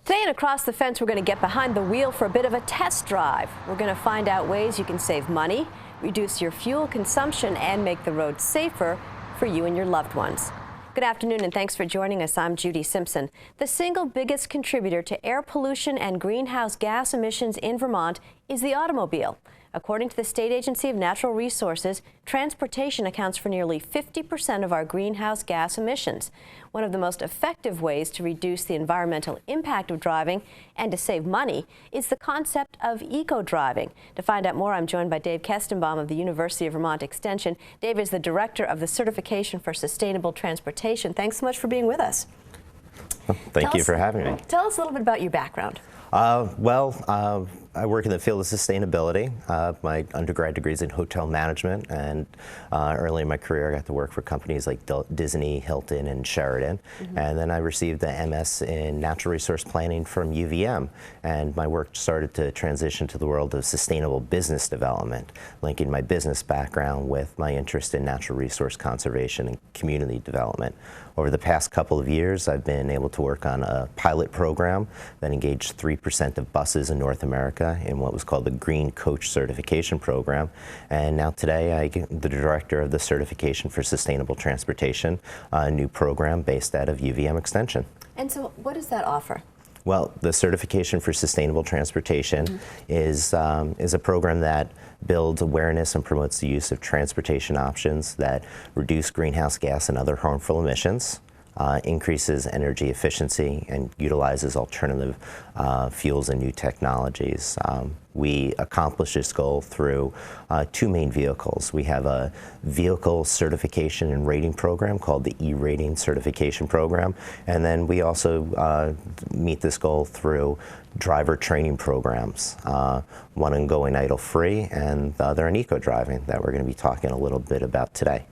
Today and Across the Fence, we're going to get behind the wheel for a bit of a test drive. We're going to find out ways you can save money, reduce your fuel consumption, and make the road safer for you and your loved ones. Good afternoon, and thanks for joining us. I'm Judy Simpson. The single biggest contributor to air pollution and greenhouse gas emissions in Vermont is the automobile. According to the State Agency of Natural Resources, transportation accounts for nearly 50% of our greenhouse gas emissions. One of the most effective ways to reduce the environmental impact of driving and to save money is the concept of eco-driving. To find out more, I'm joined by Dave Kestenbaum of the University of Vermont Extension. Dave is the director of the Certification for Sustainable Transportation. Thanks so much for being with us. Thank you for having me. Tell us a little bit about your background. I work in the field of sustainability. My undergrad degree is in hotel management, and early in my career I got to work for companies like Disney, Hilton, and Sheraton. And then I received an MS in natural resource planning from UVM, and my work started to transition to the world of sustainable business development, linking my business background with my interest in natural resource conservation and community development. Over the past couple of years, I've been able to work on a pilot program that engaged 3% of buses in North America in what was called the Green Coach Certification Program. And now today, I'm the director of the Certification for Sustainable Transportation, a new program based out of UVM Extension. And so what does that offer? Well, the Certification for Sustainable Transportation is a program that builds awareness and promotes the use of transportation options that reduce greenhouse gas and other harmful emissions, increases energy efficiency, and utilizes alternative fuels and new technologies. We accomplish this goal through two main vehicles. We have a vehicle certification and rating program called the E-Rating Certification Program, and then we also meet this goal through driver training programs, one on going idle-free and the other on eco-driving that we're going to be talking a little bit about today.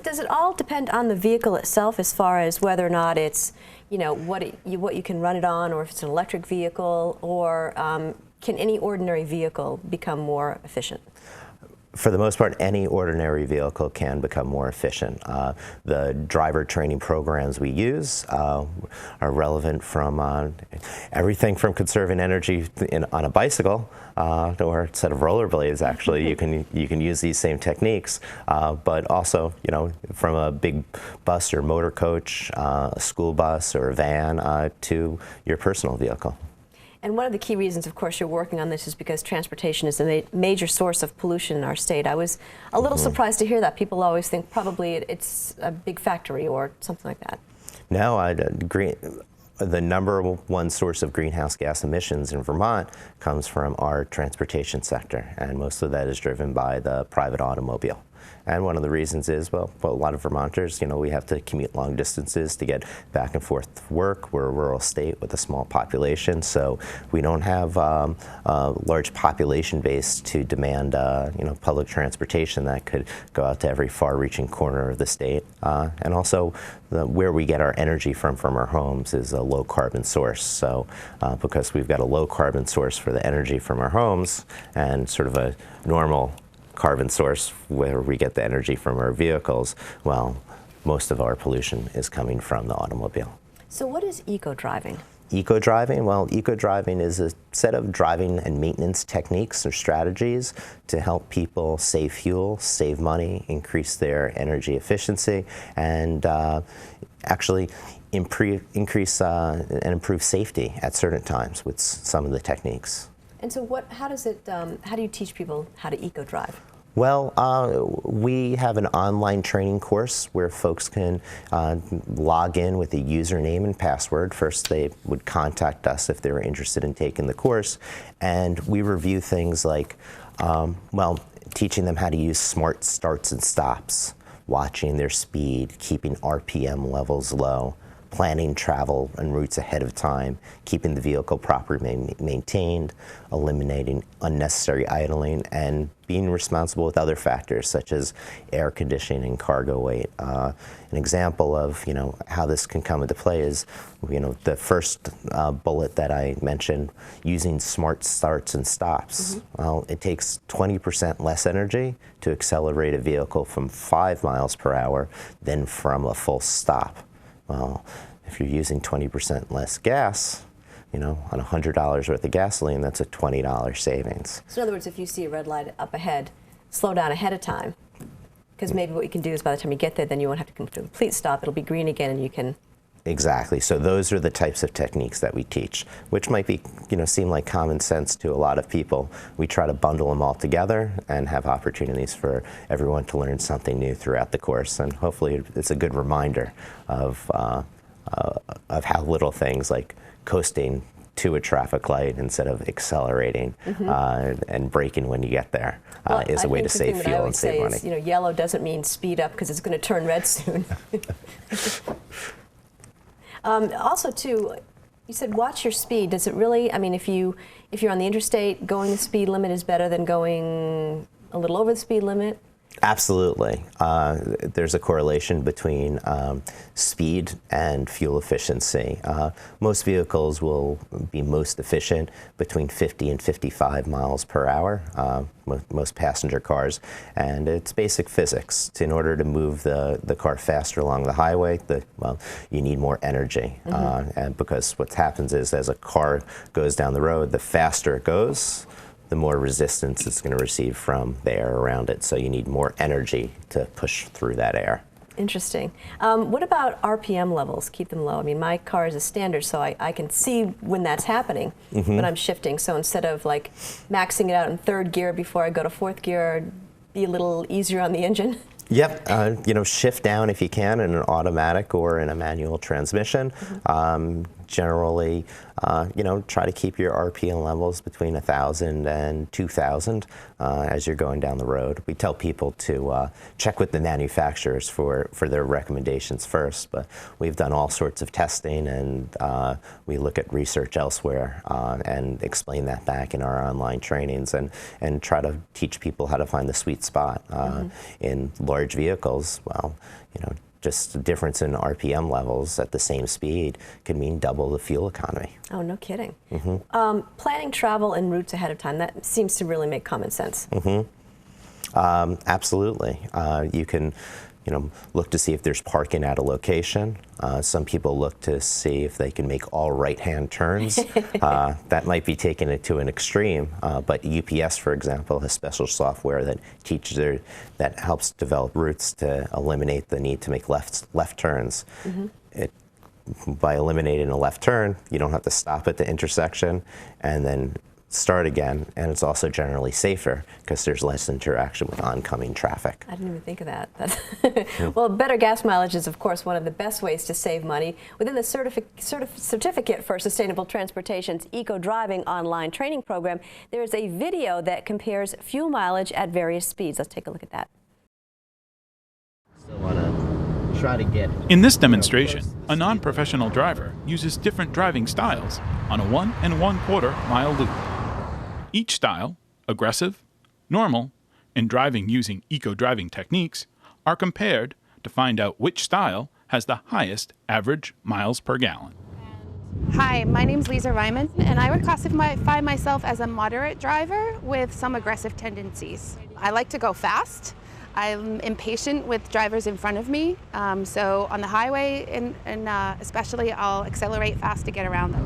Does it all depend on the vehicle itself as far as whether or not it's, what you can run it on, or if it's an electric vehicle, or can any ordinary vehicle become more efficient? For the most part, any ordinary vehicle can become more efficient. The driver training programs we use are relevant from everything from conserving energy on a bicycle or a set of rollerblades. Actually, you can use these same techniques, but also, from a big bus or motor coach, a school bus or a van, to your personal vehicle. And one of the key reasons, of course, you're working on this is because transportation is a major source of pollution in our state. I was a little surprised to hear that. People always think probably it's a big factory or something like that. No, I'd agree. The number one source of greenhouse gas emissions in Vermont comes from our transportation sector, and most of that is driven by the private automobile. And one of the reasons is, well, a lot of Vermonters, we have to commute long distances to get back and forth to work. We're a rural state with a small population, so we don't have a large population base to demand, public transportation that could go out to every far-reaching corner of the state. And also, where we get our energy from our homes is a low-carbon source. So, because we've got a low-carbon source for the energy from our homes and sort of a normal carbon source where we get the energy from our vehicles, well, most of our pollution is coming from the automobile. So what is eco-driving? Eco-driving? Well, eco-driving is a set of driving and maintenance techniques or strategies to help people save fuel, save money, increase their energy efficiency, and actually increase and improve safety at certain times with some of the techniques. And so how do you teach people how to eco-drive? Well, we have an online training course where folks can log in with a username and password. First, they would contact us if they were interested in taking the course, and we review things like, teaching them how to use smart starts and stops, watching their speed, keeping RPM levels low, planning travel and routes ahead of time, keeping the vehicle properly maintained, eliminating unnecessary idling, and being responsible with other factors such as air conditioning and cargo weight. An example of how this can come into play is the first bullet that I mentioned, using smart starts and stops. Well, it takes 20% less energy to accelerate a vehicle from 5 miles per hour than from a full stop. Well, if you're using 20% less gas, on $100 worth of gasoline, that's a $20 savings. So in other words, if you see a red light up ahead, slow down ahead of time, because maybe what you can do is by the time you get there, then you won't have to come to a complete stop. It'll be green again, and you can. Exactly. So those are the types of techniques that we teach, which might be, seem like common sense to a lot of people. We try to bundle them all together and have opportunities for everyone to learn something new throughout the course. And hopefully it's a good reminder of how little things like coasting to a traffic light instead of accelerating and braking when you get there is a way to save fuel and save money. Is, yellow doesn't mean speed up because it's going to turn red soon. Also, too, you said watch your speed. Does it really? I mean, if you're on the interstate, going the speed limit is better than going a little over the speed limit? Absolutely. There's a correlation between speed and fuel efficiency. Most vehicles will be most efficient between 50 and 55 miles per hour, most passenger cars, and it's basic physics. In order to move the car faster along the highway, you need more energy. And because what happens is as a car goes down the road, the faster it goes, the more resistance it's going to receive from the air around it. So you need more energy to push through that air. Interesting. What about RPM levels? Keep them low. I mean, my car is a standard, so I can see when that's happening when I'm shifting. So instead of like maxing it out in third gear before I go to fourth gear, be a little easier on the engine. Yep, shift down if you can in an automatic or in a manual transmission. Generally, try to keep your RPM levels between 1,000 and 2,000 as you're going down the road. We tell people to check with the manufacturers for their recommendations first, but we've done all sorts of testing, and we look at research elsewhere and explain that back in our online trainings and try to teach people how to find the sweet spot. In large vehicles, just the difference in RPM levels at the same speed could mean double the fuel economy. Oh, no kidding. Planning travel and routes ahead of time, that seems to really make common sense. Absolutely. You can look to see if there's parking at a location. Some people look to see if they can make all right-hand turns. That might be taking it to an extreme, but UPS, for example, has special software that that helps develop routes to eliminate the need to make left turns. By eliminating a left turn, you don't have to stop at the intersection and then start again, and it's also generally safer because there's less interaction with oncoming traffic. I didn't even think of that. Well, better gas mileage is, of course, one of the best ways to save money. Within the Certificate for Sustainable Transportation's Ecodriving online training program, there is a video that compares fuel mileage at various speeds. Let's take a look at that. Still want to try to get. In this demonstration, a non-professional driver uses different driving styles on a 1 1/4 mile loop. Each style, aggressive, normal, and driving using eco-driving techniques, are compared to find out which style has the highest average miles per gallon. Hi, my name's Lisa Ryman, and I would classify myself as a moderate driver with some aggressive tendencies. I like to go fast. I'm impatient with drivers in front of me, so on the highway and especially I'll accelerate fast to get around them.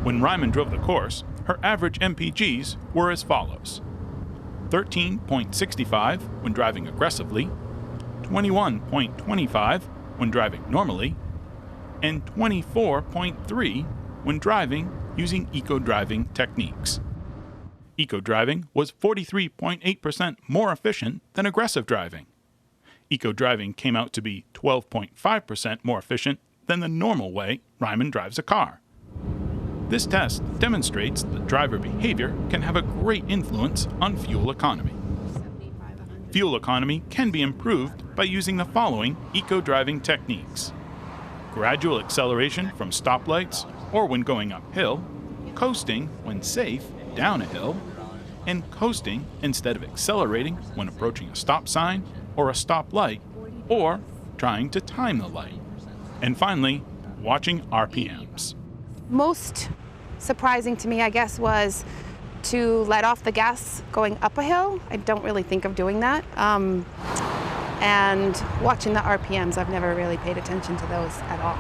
When Ryman drove the course, her average MPGs were as follows: 13.65 when driving aggressively, 21.25 when driving normally, and 24.3 when driving using eco-driving techniques. Eco-driving was 43.8% more efficient than aggressive driving. Eco-driving came out to be 12.5% more efficient than the normal way Ryman drives a car. This test demonstrates that driver behavior can have a great influence on fuel economy. Fuel economy can be improved by using the following eco-driving techniques: gradual acceleration from stoplights or when going uphill, coasting when safe down a hill, and coasting instead of accelerating when approaching a stop sign or a stop light, or trying to time the light. And finally, watching RPMs. Most surprising to me, I guess, was to let off the gas going up a hill. I don't really think of doing that. And watching the RPMs, I've never really paid attention to those at all.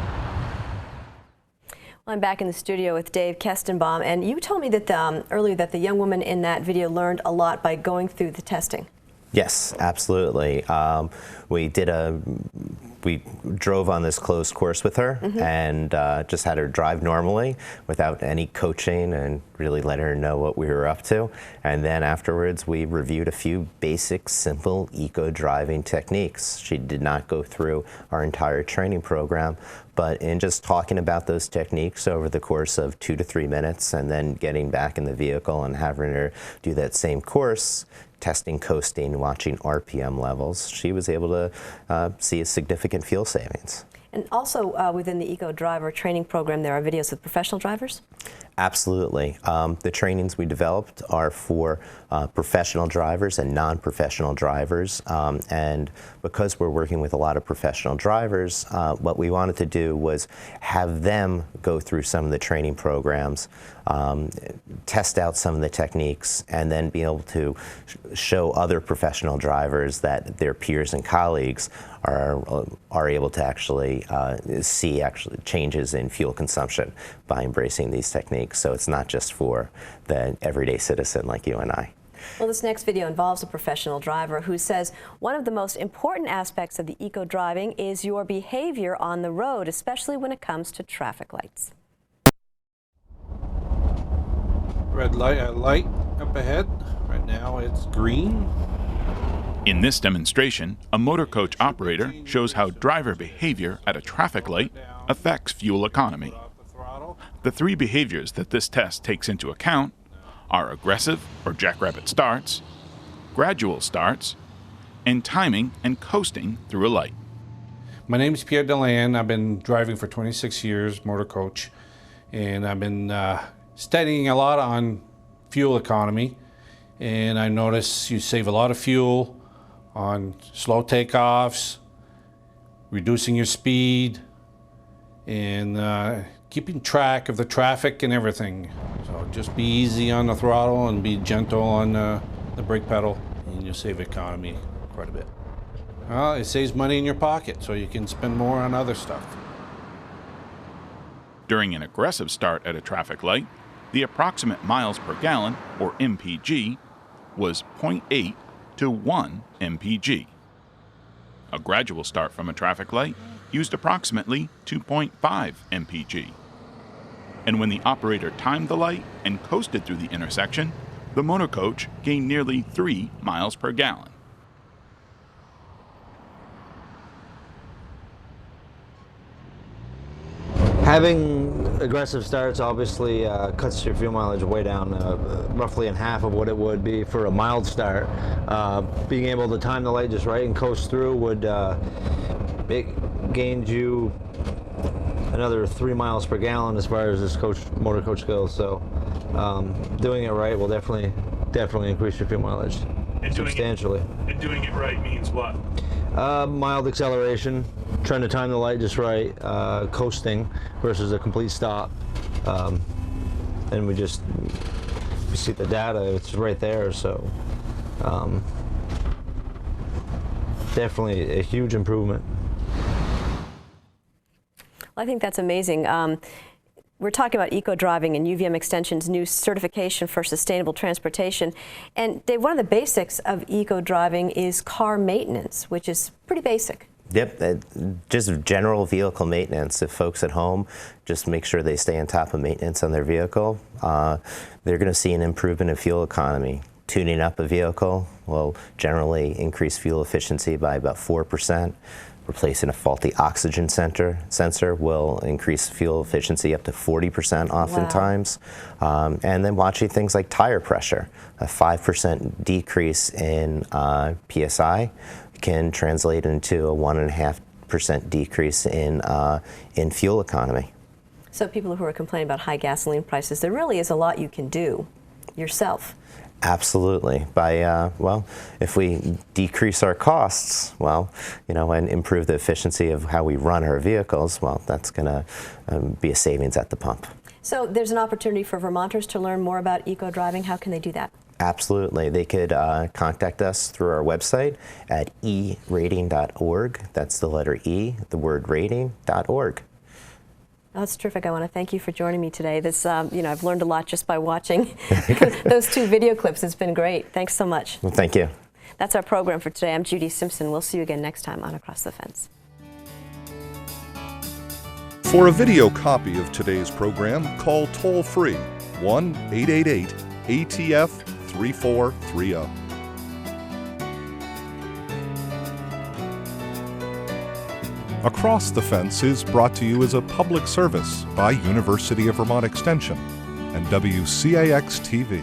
I'm back in the studio with Dave Kestenbaum, and you told me that earlier that the young woman in that video learned a lot by going through the testing. Yes, absolutely. We drove on this closed course with her and just had her drive normally without any coaching and really letting her know what we were up to. And then afterwards, we reviewed a few basic, simple eco-driving techniques. She did not go through our entire training program, but in just talking about those techniques over the course of 2 to 3 minutes and then getting back in the vehicle and having her do that same course, testing coasting, watching RPM levels, she was able to see a significant fuel savings. And also within the Ecodriver training program, there are videos with professional drivers? Absolutely. The trainings we developed are for professional drivers and non-professional drivers. And because we're working with a lot of professional drivers, what we wanted to do was have them go through some of the training programs, test out some of the techniques, and then be able to show other professional drivers that their peers and colleagues are able to actually see changes in fuel consumption by embracing these techniques. So it's not just for the everyday citizen like you and I. Well, this next video involves a professional driver who says one of the most important aspects of the eco-driving is your behavior on the road, especially when it comes to traffic lights. Red light, light up ahead. Right now it's green. In this demonstration, a Motorcoach operator shows how driver behavior at a traffic light affects fuel economy. The 3 behaviors that this test takes into account are aggressive or jackrabbit starts, gradual starts, and timing and coasting through a light. My name is Pierre Dellan. I've been driving for 26 years, Motorcoach, and I've been studying a lot on fuel economy, and I notice you save a lot of fuel on slow takeoffs, reducing your speed, and keeping track of the traffic and everything. So just be easy on the throttle and be gentle on the brake pedal, and you'll save economy quite a bit. Well, it saves money in your pocket, so you can spend more on other stuff. During an aggressive start at a traffic light, the approximate miles per gallon, or MPG, was 0.8 to 1 MPG. A gradual start from a traffic light used approximately 2.5 MPG. And when the operator timed the light and coasted through the intersection, the Motorcoach gained nearly 3 miles per gallon. Having aggressive starts obviously cuts your fuel mileage way down, roughly in half of what it would be for a mild start. Being able to time the light just right and coast through would it gained you another 3 miles per gallon as far as this Motorcoach goes. So doing it right will definitely increase your fuel mileage substantially. And doing it right means what? Mild acceleration, trying to time the light just right, coasting versus a complete stop. And we see the data, it's right there, so definitely a huge improvement. Well, I think that's amazing. We're talking about eco-driving and UVM Extension's new certification for sustainable transportation. And Dave, one of the basics of eco-driving is car maintenance, which is pretty basic. Yep, just general vehicle maintenance. If folks at home just make sure they stay on top of maintenance on their vehicle, they're going to see an improvement in fuel economy. Tuning up a vehicle will generally increase fuel efficiency by about 4%. Replacing a faulty oxygen sensor will increase fuel efficiency up to 40% oftentimes. Wow. And then watching things like tire pressure, a 5% decrease in PSI can translate into a 1.5% decrease in fuel economy. So people who are complaining about high gasoline prices, there really is a lot you can do yourself. Absolutely. By well, if we decrease our costs, well, and improve the efficiency of how we run our vehicles, well, that's going to be a savings at the pump. So there's an opportunity for Vermonters to learn more about eco-driving. How can they do that? Absolutely. They could contact us through our website at erating.org. That's the letter E, the word rating.org. Oh, that's terrific. I want to thank you for joining me today. This, I've learned a lot just by watching those 2 video clips. It's been great. Thanks so much. Well, thank you. That's our program for today. I'm Judy Simpson. We'll see you again next time on Across the Fence. For a video copy of today's program, call toll-free 1-888-ATF-3430. Across the Fence is brought to you as a public service by University of Vermont Extension and WCAX-TV.